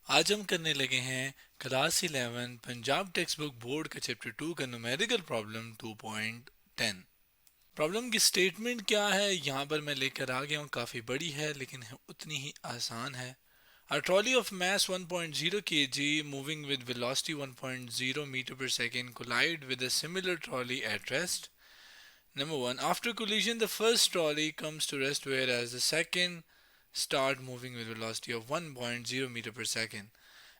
आज हम करने लगे हैं class 11 Punjab text book board का चैप्टर 2 का न्यूमेरिकल प्रॉब्लम 2.10। प्रॉब्लम की स्टेटमेंट क्या है यहाँ पर मैं लेकर आ गया हूँ, काफ़ी बड़ी है लेकिन है उतनी ही आसान है। A trolley of mass 1.0 kg moving with velocity 1.0 meter per second collide with a similar trolley at rest. Number 1. After collision, the first trolley comes to rest whereas the second start moving with velocity of 1.0 meter per second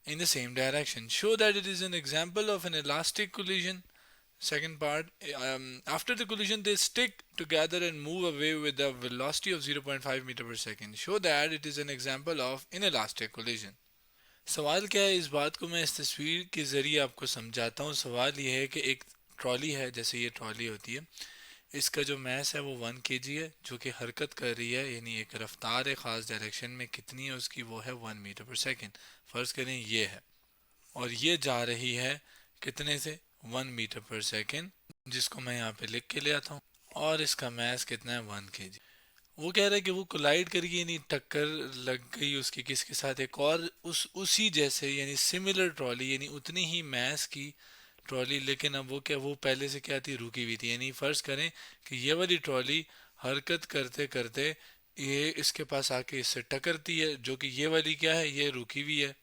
in the same direction. Show that it is an example of an elastic collision. Second part, after the collision, they stick together and move away with a velocity of 0.5 meter per second. Show that it is an example of inelastic collision. सवाल क्या है, इस बात को मैं इस तस्वीर के ज़रिए आपको समझाता हूँ। सवाल ये है कि एक ट्रॉली है, जैसे ये ट्रॉली होती है, इसका जो मैस है वो 1 kg है, जो कि हरकत कर रही है, यानी एक रफ्तार है ख़ास डायरेक्शन में, कितनी है उसकी, वो है 1 मीटर पर सेकेंड। फ़र्ज़ करें ये है और ये जा रही है कितने से, 1 मीटर पर सेकेंड, जिसको मैं यहाँ पे लिख के ले आता हूँ। और इसका मैस कितना है, 1 kg। वो कह रहा है कि वो कोलाइड कर गई, यानी टक्कर लग गई उसकी किसके साथ, एक और उसी जैसे यानी सिमिलर ट्रॉली, यानी उतनी ही मैस की ट्रॉली, लेकिन अब वो क्या, वो पहले से क्या थी, रुकी हुई थी। यानी फर्ज करें कि ये वाली ट्रॉली हरकत करते करते ये इसके पास आके इससे टकरती है, जो कि ये वाली क्या है, ये रुकी हुई है।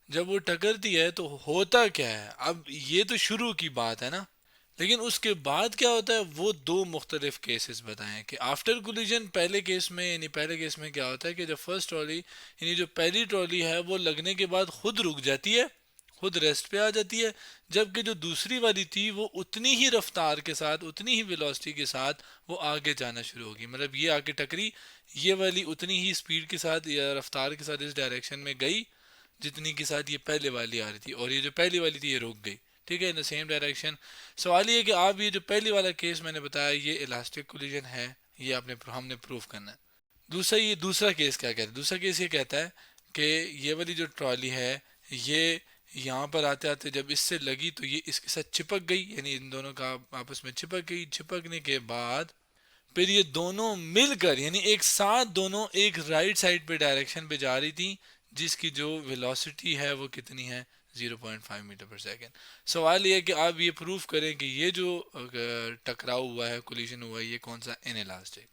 जब वो टकरती है तो होता क्या है, अब ये तो शुरू की बात है ना, लेकिन उसके बाद क्या होता है, वो दो मुख्तलिफ केसेस बताएं कि आफ्टर कोलिजन, पहले केस में, यानी पहले केस में क्या होता है कि जब फर्स्ट ट्रॉली, यानी जो पहली ट्रॉली है, वो लगने के बाद खुद रुक जाती है, खुद रेस्ट पे आ जाती है, जबकि जो दूसरी वाली थी वो उतनी ही रफ्तार के साथ, उतनी ही वेलोसिटी के साथ वो आगे जाना शुरू होगी। मतलब ये आगे टकरी, ये वाली उतनी ही स्पीड के साथ या रफ्तार के साथ इस डायरेक्शन में गई जितनी के साथ ये पहले वाली आ रही थी, और ये जो पहली वाली थी ये रुक गई। ठीक है, इन द सेम डायरेक्शन। सवाल ये है कि आप ये जो पहली वाला केस मैंने बताया, ये इलास्टिक कोलिजन है, ये आपने हमने प्रूफ करना है। दूसरा, ये दूसरा केस क्या कहता है, दूसरा केस ये कहता है कि ये वाली जो ट्रॉली है, ये यहाँ पर आते आते जब इससे लगी तो ये इसके साथ चिपक गई, यानी इन दोनों का आपस में चिपक गई। चिपकने के बाद फिर ये दोनों मिलकर, यानी एक साथ दोनों एक राइट साइड पे डायरेक्शन पे जा रही थी, जिसकी जो वेलोसिटी है वो कितनी है, 0.5 मीटर पर सेकेंड। सवाल ये है कि आप ये प्रूफ करें कि ये जो टकराव हुआ है, कोलिजन हुआ है, ये कौन सा, इनएलास्टिक।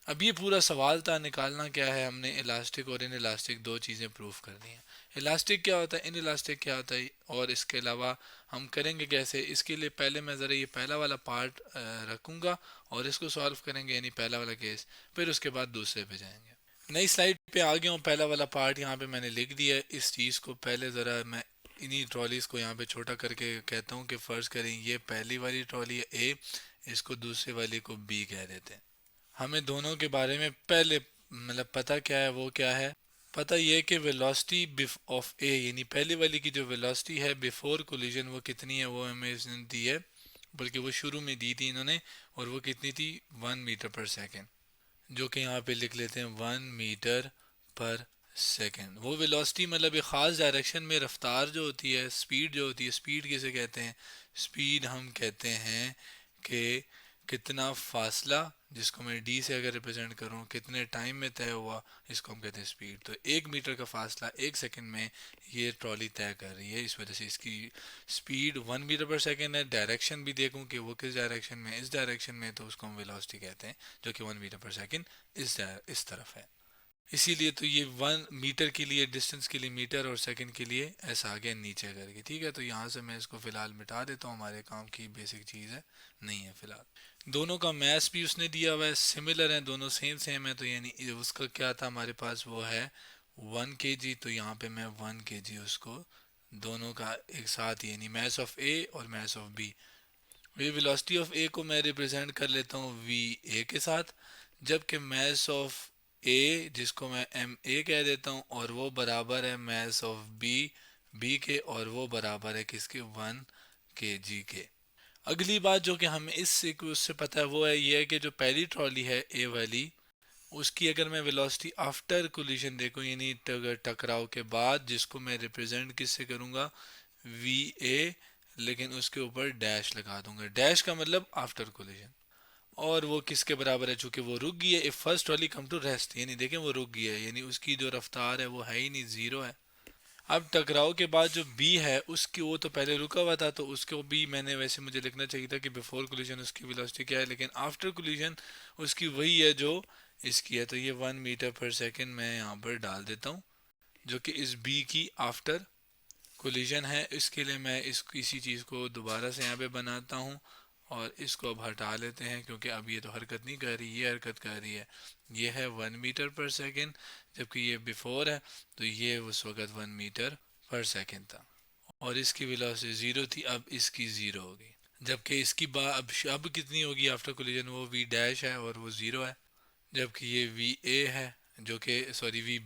अब ये पूरा सवाल था, निकालना क्या है हमने, इलास्टिक और इन इलास्टिक दो चीज़ें प्रूफ करनी है। इलास्टिक क्या होता है, इन इलास्टिक क्या होता है, और इसके अलावा हम करेंगे कैसे, इसके लिए पहले मैं ज़रा ये पहला वाला पार्ट रखूँगा और इसको सॉल्व करेंगे, यानी पहला वाला केस, फिर उसके बाद दूसरे पे जाएंगे। नई स्लाइड पे आ गया हूँ, पहला वाला पार्ट यहाँ पे मैंने लिख दिया है। इस चीज़ को पहले ज़रा मैं इन्हीं ट्रॉलीज़ को यहाँ पे छोटा करके कहता हूँ कि फ़र्ज़ करें ये पहली वाली ट्रॉली है ए, इसको दूसरी वाली को बी कह देते हैं। हमें दोनों के बारे में पहले मतलब पता क्या है, वो क्या है, पता ये है कि वेलोसिटी ऑफ ए, यानी पहले वाली की जो वेलोसिटी है बिफोर कोलिजन, वो कितनी है, वो हमें इसने दी है, बल्कि वो शुरू में दी थी इन्होंने, और वो कितनी थी, 1 मीटर पर सेकेंड, जो कि यहाँ पे लिख लेते हैं 1 मीटर पर सेकेंड। वो वेलोसिटी मतलब एक ख़ास डायरेक्शन में रफ्तार जो होती है, स्पीड जो होती है, स्पीड किसे कहते हैं, स्पीड हम कहते हैं कि कितना फासला, जिसको मैं डी से अगर रिप्रेजेंट करूँ, कितने टाइम में तय हुआ, इसको हम कहते हैं स्पीड। तो 1 मीटर का फासला 1 सेकंड में ये ट्रॉली तय कर रही है, इस वजह से इसकी स्पीड 1 मीटर पर सेकेंड है। डायरेक्शन भी देखूँ कि वो किस डायरेक्शन में, इस डायरेक्शन में, तो उसको हम वेलोसिटी कहते हैं, जो कि 1 मीटर पर सेकेंड इस तरफ है। इसीलिए तो ये 1 मीटर के लिए, डिस्टेंस के लिए मीटर, और सेकंड के लिए ऐसा आ गया नीचे करके। ठीक है, तो यहाँ से मैं इसको फ़िलहाल मिटा देता हूँ, हमारे काम की बेसिक चीज़ है, नहीं है फ़िलहाल। दोनों का मैथ भी उसने दिया हुआ है, सिमिलर है, दोनों सेम सेम है, तो यानी उसका क्या था हमारे पास, वो है 1 kg। तो यहाँ पे मैं 1 kg उसको दोनों का एक साथ, यानी मैथ ऑफ ए और मैथ ऑफ बी। ये वेलोसिटी ऑफ ए को मैं रिप्रेजेंट कर लेता हूँ वी ए के साथ, जबकि मैथ ऑफ ए, जिसको मैं एम ए कह देता हूँ, और वो बराबर है मैथ ऑफ बी बी के, और वो बराबर है किसके, 1 kg के। अगली बात जो कि हमें इससे उससे पता है, वो है ये है कि जो पहली ट्रॉली है ए वाली, उसकी अगर मैं वेलोसिटी आफ्टर कोलिजन देखूँ, यानी टकराव के बाद, जिसको मैं रिप्रेजेंट किससे करूँगा, वी ए, लेकिन उसके ऊपर डैश लगा दूंगा। डैश का मतलब आफ्टर कोलिजन, और वो किसके बराबर है, चूंकि वो रुक गई है, इफ फर्स्ट वाली कम टू रेस्ट, यानी देखें वो रुक गई है, यानी उसकी जो रफ्तार है वो है ही नहीं, ज़ीरो है। अब टकराव के बाद जो बी है उसकी, वो तो पहले रुका हुआ था तो उसको भी मैंने, वैसे मुझे लिखना चाहिए था कि बिफोर कोलिजन उसकी वेलोसिटी क्या है, लेकिन आफ्टर कोलिजन उसकी वही है जो इसकी है। तो ये 1 मीटर पर सेकेंड मैं यहाँ पर डाल देता हूँ, जो कि इस बी की आफ्टर कोलिजन है। इसके लिए मैं इस किसी चीज़ को दोबारा से यहाँ पे बनाता हूँ और इसको अब हटा लेते हैं, क्योंकि अब ये तो हरकत नहीं कर रही, ये हरकत कर रही है। ये है 1 मीटर पर सेकेंड, जबकि ये बिफोर है, तो ये उस वक्त 1 मीटर पर सेकेंड था और इसकी वेलोसिटी ज़ीरो थी, अब इसकी ज़ीरो होगी। जबकि इसकी अब कितनी होगी आफ्टर कोलिजन, वो वी डैश है और वो ज़ीरो है। जबकि ये वी ए है जो कि, सॉरी, वी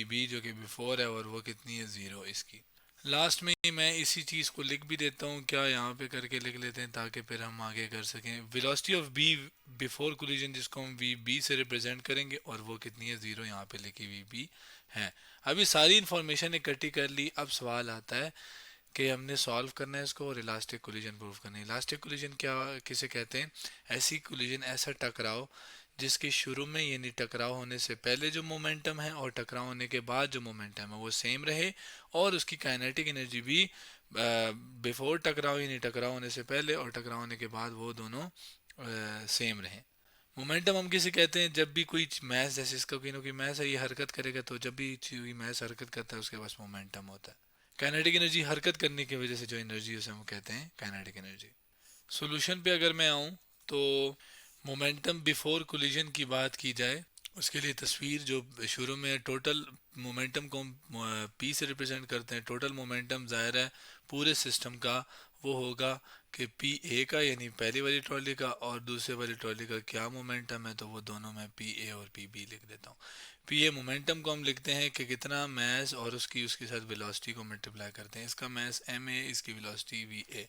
बी जो कि बिफोर है और वो कितनी है, ज़ीरो इसकी। लास्ट में ही मैं इसी चीज़ को लिख भी देता हूँ, क्या यहाँ पे करके लिख लेते हैं ताकि फिर हम आगे कर सकें। Velocity of B before collision, जिसको हम वी बी से रिप्रेजेंट करेंगे, और वो कितनी है, ज़ीरो, यहाँ पे लिखी वी बी है। अभी सारी इन्फॉर्मेशन इकट्ठी कर ली, अब सवाल आता है कि हमने सॉल्व करना है इसको और इलास्टिक कोलिजन प्रूव करना है। इलास्टिक कोलिजन क्या, किसे कहते हैं? ऐसी कोलिजन, ऐसा टकराव जिसके शुरू में, यानी टकराव होने से पहले जो मोमेंटम है और टकराव होने के बाद जो मोमेंटम है वो सेम रहे, और उसकी काइनेटिक एनर्जी भी बिफोर टकराव, यानी टकराव होने से पहले और टकराव होने के बाद, वो दोनों सेम रहे। मोमेंटम हम किसे कहते हैं? जब भी कोई मैस, जैसे इसका कोई ना कोई मैस है, ये हरकत करेगा, तो जब भी कोई मैस हरकत करता है उसके पास मोमेंटम होता है। काइनेटिक एनर्जी, हरकत करने की वजह से जो एनर्जी, उसे हम कहते हैं काइनेटिक एनर्जी। सॉल्यूशन पे अगर मैं आऊँ तो मोमेंटम बिफोर कोलिजन की बात की जाए, उसके लिए तस्वीर जो शुरू में टोटल मोमेंटम को पी से रिप्रेजेंट करते हैं, टोटल मोमेंटम ज़ाहिर है पूरे सिस्टम का वो होगा कि पी ए का, यानी पहली वाली ट्रॉली का, और दूसरे वाली ट्रॉली का क्या मोमेंटम है, तो वो दोनों मैं पी ए और पी बी लिख देता हूँ। पी ए मोमेंटम को हम लिखते हैं कि कितना मैस और उसके साथ वेलोसिटी को मल्टीप्लाई करते हैं। इसका मैस एम ए, इसकी वेलोसिटी वी ए।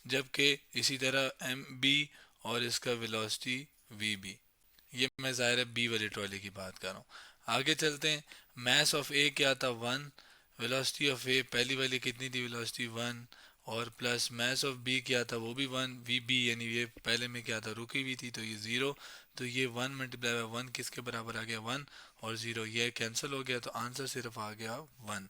जबकि इसी तरह एम बी और इसका वेलोसिटी वी बी। ये मैं ज़ाहिर है बी वाली ट्रॉली की बात कर रहा हूँ। आगे चलते हैं। मैस ऑफ ए क्या था, 1। वेलोसिटी ऑफ ए पहली वाली कितनी थी, वेलोसिटी 1, और प्लस मैस ऑफ बी क्या था, वो भी 1। वी बी यानी ये पहले में क्या था, रुकी हुई थी, तो ये 0। तो ये 1 × 1 किसके बराबर आ गया, 1, और 0 ये कैंसिल हो गया, तो आंसर सिर्फ आ गया 1।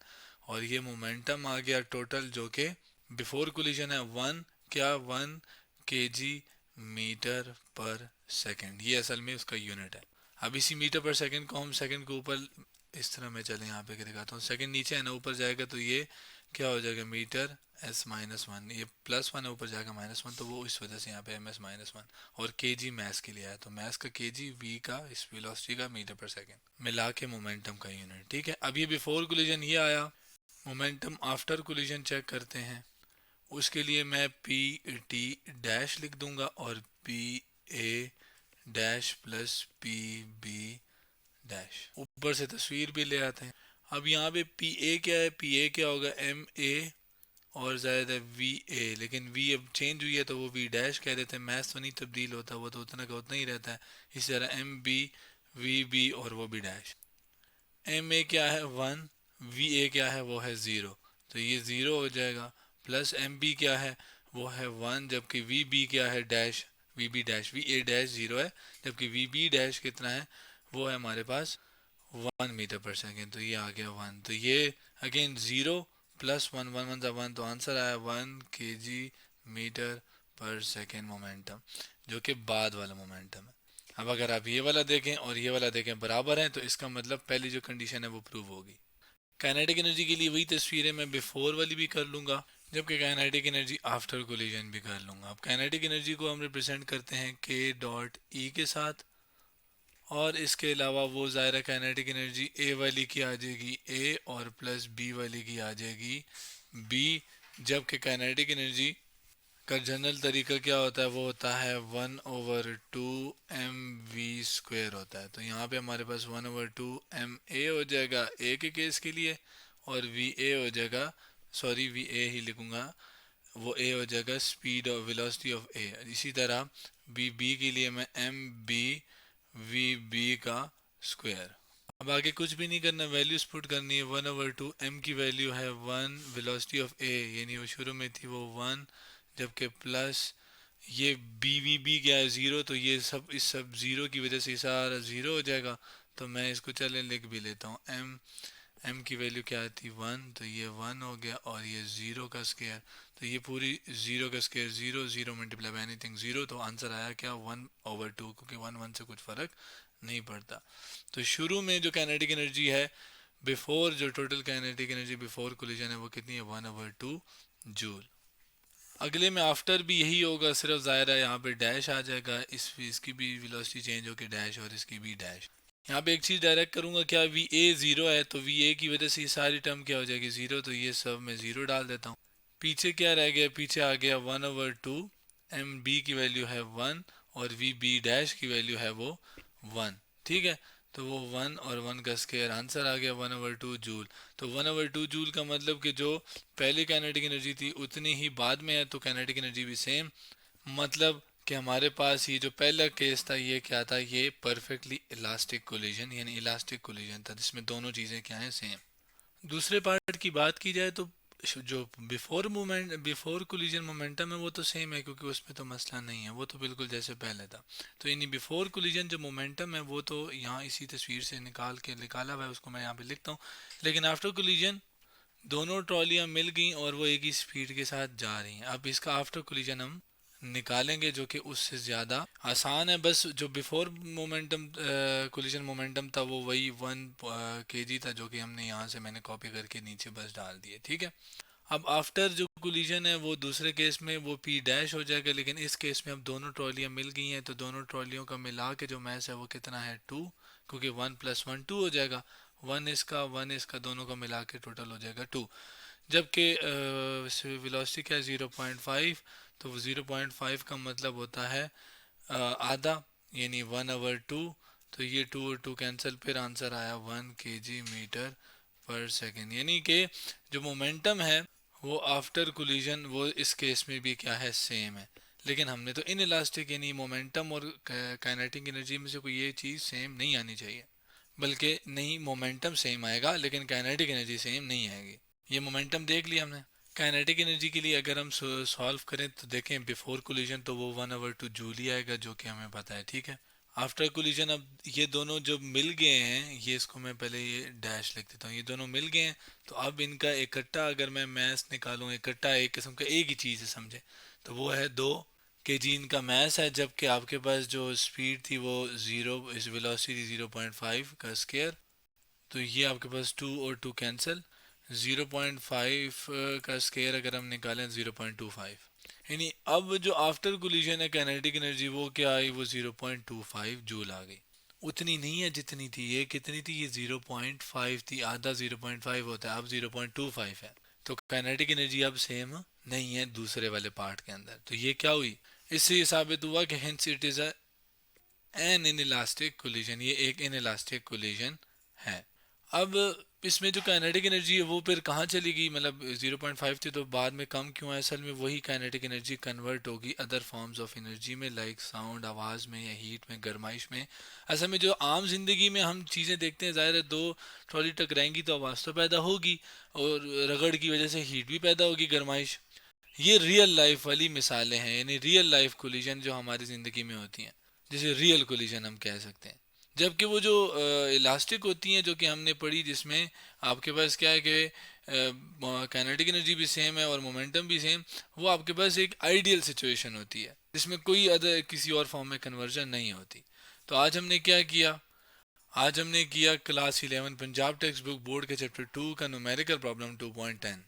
और ये मोमेंटम आ गया टोटल, जो कि बिफोर कोलिजन है 1, क्या, 1 kg मीटर पर सेकेंड। ये असल में उसका यूनिट है। अब इसी मीटर पर सेकेंड को हम सेकेंड के ऊपर इस तरह मैं, चले यहाँ पे दिखाता हूँ, सेकेंड नीचे है ना, ऊपर जाएगा तो ये क्या हो जाएगा, मीटर s-1। ये +1 है, ऊपर जाएगा -1, तो वो इस वजह से यहाँ पे ms-1। और kg मैस के लिए आया, तो मैस का kg, v का, इस वेलोसिटी का मीटर पर सेकेंड, मिला के मोमेंटम का यूनिट। ठीक है, अब ये बिफोर कोलिजन ये आया। मोमेंटम आफ्टर कोलिजन चेक करते हैं। उसके लिए मैं पी टी डैश लिख दूंगा और P A dash plus P B dash, ऊपर से तस्वीर भी ले आते हैं। अब यहाँ पे पी ए क्या है, पी ए क्या होगा, एम ए, और ज़्यादा वी ए, लेकिन वी अब चेंज हुई है तो वो वी डैश कह देते हैं। मैथ्स तो नहीं तब्दील होता, वो तो उतना का उतना ही रहता है। इसी तरह एम बी, वी बी और वो भी डैश। एम ए क्या है, 1। वी ए क्या है, वो है 0, तो ये 0 हो जाएगा। प्लस एम बी क्या है, वो है 1, जबकि वी बी क्या है, dash, V B dash, V A dash 0 है, जबकि वी बी डैश कितना है, वो है हमारे पास 1 मीटर पर सेकेंड, तो ये आ गया 1। तो ये अगेन 0 प्लस 1, 1 1 1, तो आंसर आया 1 kg मीटर पर सेकेंड मोमेंटम, जो कि बाद वाला मोमेंटम है। अब अगर आप ये वाला देखें और ये वाला देखें बराबर हैं, तो इसका मतलब पहली जो कंडीशन है वो प्रूव होगी। काइनेटिक एनर्जी के लिए वही तस्वीर है, मैं बिफोर वाली भी कर लूँगा, जबकि काइनेटिक एनर्जी आफ्टर कोलिजन भी कर लूँगा। अब काइनेटिक एनर्जी को हम रिप्रेजेंट करते हैं के डॉट ई के साथ, और इसके अलावा वो ज़ाहिर काइनेटिक एनर्जी ए वाली की आ जाएगी ए, और प्लस बी वाली की आ जाएगी बी। जबकि काइनेटिक एनर्जी का जनरल तरीका क्या होता है, वो होता है 1/2 mv² होता है। तो यहाँ पे हमारे पास 1/2 ma हो जाएगा ए के केस के लिए, और वी ए हो जाएगा, सॉरी वी ए ही लिखूँगा, वो ए हो जाएगा स्पीड और वेलोसिटी ऑफ ए। इसी तरह बी बी के लिए मैं एम बी वी बी का स्क्वायर। अब आगे कुछ भी नहीं करना, वैल्यूज पुट करनी है। 1/2 m की वैल्यू है 1, वेलोसिटी ऑफ ए यानी वो शुरू में थी वो 1, जबकि प्लस ये बी वी बी क्या है, 0, तो ये सब, इस सब 0 की वजह से सारा 0 हो जाएगा। तो मैं इसको चलें लिख भी लेता हूँ, एम m की वैल्यू क्या आती 1, तो ये 1 हो गया, और ये 0 का स्क्वायर, तो ये पूरी 0 का स्क्वायर 0, 0 मल्टीप्लाई बाय एनीथिंग 0, तो आंसर आया क्या 1/2, क्योंकि 1 से कुछ फ़र्क नहीं पड़ता। तो शुरू में जो काइनेटिक एनर्जी है बिफोर, जो total kinetic energy before collision है वो कितनी है 1/2 जूल। अगले में आफ्टर भी यही होगा, सिर्फ ज़ाहिर है यहाँ पे डैश आ जाएगा, इसकी भी वेलोसिटी चेंज होगी डैश, और इसकी भी डैश। यहाँ पे एक चीज़ डायरेक्ट करूँगा, क्या वी ए ज़ीरो है तो वी ए की वजह से ये सारी टर्म क्या हो जाएगी ज़ीरो, तो ये सब मैं ज़ीरो डाल देता हूँ। पीछे क्या रह गया, पीछे आ गया 1/2, एम बी की वैल्यू है 1, और वी बी डैश की वैल्यू है वो 1, ठीक है। तो वो 1 और 1 का स्क्वायर, आंसर आ गया 1/2 जूल। तो 1/2 जूल का मतलब कि जो पहले काइनेटिक एनर्जी थी उतनी ही बाद में है, तो काइनेटिक एनर्जी भी सेम। मतलब कि हमारे पास ये जो पहला केस था ये क्या था, ये परफेक्टली इलास्टिक कोलिजन, यानी इलास्टिक कोलिजन था जिसमें दोनों चीज़ें क्या हैं सेम। दूसरे पार्ट की बात की जाए तो जो बिफोर कोलिजन मोमेंटम है वो तो सेम है, क्योंकि उसमें तो मसला नहीं है, वो तो बिल्कुल जैसे पहले था। तो यानी बिफोर कोलिजन जो मोमेंटम है वो तो यहाँ इसी तस्वीर से निकाला हुआ है, उसको मैं यहाँ पे लिखता हूँ। लेकिन आफ्टर कोलिजन दोनों ट्रॉलियाँ मिल गई और वो एक ही स्पीड के साथ जा रही हैं। अब इसका आफ्टर कोलिजन हम निकालेंगे जो कि उससे ज़्यादा आसान है। बस जो बिफोर मोमेंटम कोलिजन मोमेंटम था वो वही 1 kg था, जो कि हमने यहाँ से मैंने कॉपी करके नीचे बस डाल दिए, ठीक है। अब आफ्टर जो कोलिजन है वो दूसरे केस में वो पी डैश हो जाएगा, लेकिन इस केस में अब दोनों ट्रॉलियाँ मिल गई हैं, तो दोनों ट्रॉलियों का मिला के जो मैस है वो कितना है 2, क्योंकि 1 + 1 2 हो जाएगा, 1 इसका दोनों का मिला के टोटल हो जाएगा 2। जबकि वेलोसिटी क्या है 0.5, तो 0.5 का मतलब होता है आधा, यानी 1/2, तो ये 2 और 2 कैंसिल, फिर आंसर आया 1 kg/s, यानी कि जो मोमेंटम है वो आफ्टर कोलिजन वो इस केस में भी क्या है सेम है। लेकिन हमने तो इन इलास्टिक यानी मोमेंटम और काइनेटिक एनर्जी में से कोई ये चीज़ सेम नहीं आनी चाहिए, बल्कि नहीं मोमेंटम सेम आएगा लेकिन काइनेटिक एनर्जी सेम नहीं आएगी। ये मोमेंटम देख लिया हमने। काइनेटिक एनर्जी के लिए अगर हम सॉल्व करें तो देखें बिफोर कोलिजन तो वो 1/2 जूल ही आएगा, जो कि हमें पता है, ठीक है। आफ्टर कोलिजन अब ये दोनों जब मिल गए हैं, ये इसको मैं पहले ये डैश लिख देता हूँ, ये दोनों मिल गए हैं, तो अब इनका इकट्ठा अगर मैं मैस निकालूँ, इकट्ठा एक किस्म का एक ही चीज़ है समझे, तो वो है 2 kg इनका मैस है, जबकि आपके पास जो स्पीड थी वो 0, इस वेलोसिटी 0.5 का स्क्वायर, तो ये आपके पास 2 और 2 कैंसिल, 0.5 का स्क्वायर अगर हम निकालें 0.25, यानी अब जो आफ्टर कोलिजन है काइनेटिक एनर्जी वो क्या आई, वो 0.25 जूल आ गई। उतनी नहीं है जितनी थी, ये कितनी थी, ये 0.5 थी, आधा 0.5 होता है, अब 0.25 है। तो काइनेटिक एनर्जी अब सेम नहीं है दूसरे वाले पार्ट के अंदर, तो ये क्या हुई, इससे ये साबित हुआ कि hence it is an inelastic collision, ये एक इनइलास्टिक कोलिजन है। अब इसमें जो काइनेटिक एनर्जी है वो फिर कहाँ चली गई, मतलब 0.5 थी तो बाद में कम क्यों है, असल में वही काइनेटिक एनर्जी कन्वर्ट होगी अदर फॉर्म्स ऑफ एनर्जी में, लाइक साउंड, आवाज़ में, या हीट में, गर्माइश में। असल में जो आम जिंदगी में हम चीज़ें देखते हैं, ज़ाहिर है दो ट्रॉली टकराएंगी तो आवाज़ तो पैदा होगी, और रगड़ की वजह से हीट भी पैदा होगी, गर्माइश। ये रियल लाइफ वाली मिसालें हैं, यानी रियल लाइफ कोलिजन जो हमारी ज़िंदगी में होती हैं, जिसे रियल कोलिजन हम कह सकते हैं। जबकि वो जो इलास्टिक होती हैं जो कि हमने पढ़ी, जिसमें आपके पास क्या है कि काइनेटिक एनर्जी भी सेम है और मोमेंटम भी सेम, वो आपके पास एक आइडियल सिचुएशन होती है जिसमें कोई अदर किसी और फॉर्म में कन्वर्जन नहीं होती। तो आज हमने क्या किया, आज हमने किया class 11 Punjab text book board के चैप्टर 2 का न्यूमेरिकल प्रॉब्लम 2.10।